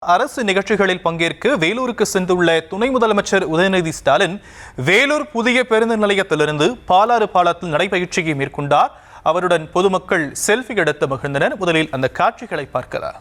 அரசு நிகழ்ச்சிகளில் பங்கேற்க வேலூருக்கு சென்றுள்ள துணை முதலமைச்சர் உதயநிதி ஸ்டாலின் வேலூர் புதிய பேருந்து நிலையத்திலிருந்து பாலாறு பாலத்தில் நடைபயிற்சியை மேற்கொண்டார். அவருடன் பொதுமக்கள் செல்ஃபி எடுத்து மகிழ்ந்தனர். முதலில் அந்த காட்சிகளை பார்க்கலாம்.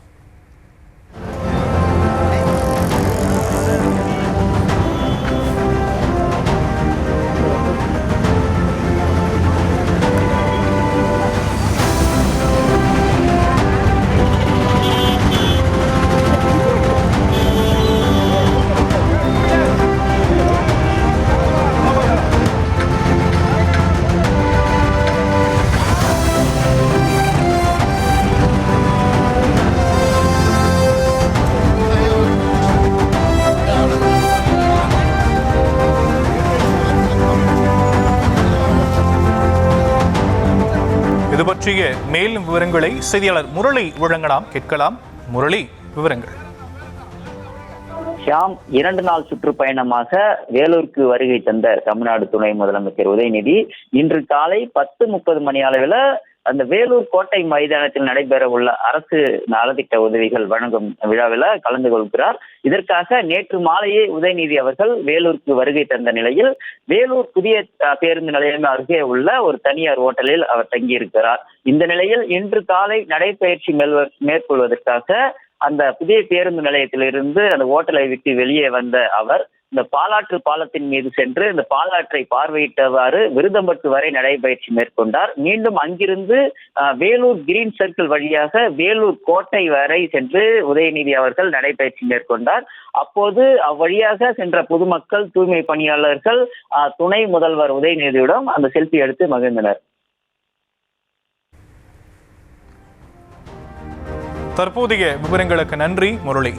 இது பற்றிய மேலும் விவரங்களை செய்தியாளர் முரளி வழங்கலாம். கேட்கலாம். முரளி, விவரங்கள். ஷியாம், 2 நாள் சுற்றுப்பயணமாக வேலூருக்கு வருகை தந்த தமிழ்நாடு துணை முதலமைச்சர் உதயநிதி இன்று காலை 10:30 மணி அளவில் அந்த வேலூர் கோட்டை மைதானத்தில் நடைபெற உள்ள அரசு நலத்திட்ட உதவிகள் வழங்கும் விழாவில் கலந்து கொள்கிறார். இதற்காக நேற்று மாலையே உதயநிதி அவர்கள் வேலூருக்கு வருகை தந்த நிலையில் வேலூர் புதிய பேருந்து நிலையம் அருகே உள்ள ஒரு தனியார் ஓட்டலில் அவர் தங்கியிருக்கிறார். இந்த நிலையில் இன்று காலை நடைபயிற்சி மேற்கொள்வதற்காக அந்த புதிய பேருந்து நிலையத்திலிருந்து அந்த ஓட்டலை விட்டு வெளியே வந்த அவர் இந்த பாலாற்று பாலத்தின் மீது சென்று இந்த பாலாற்றை பார்வையிட்டவாறு விருதம்பட்டு வரை நடைபயிற்சி மேற்கொண்டார். மீண்டும் அங்கிருந்து வேலூர் கிரீன் சர்க்கிள் வழியாக வேலூர் கோட்டை வரை சென்று உதயநிதி அவர்கள் நடைபயிற்சி மேற்கொண்டார். அப்போது அவ்வழியாக சென்ற பொதுமக்கள், தூய்மை பணியாளர்கள் துணை முதல்வர் உதயநிதியிடம் அந்த செல்ஃபி எடுத்து மகிழ்ந்தனர். தற்போதைய விவரங்களுக்கு நன்றி முரளி.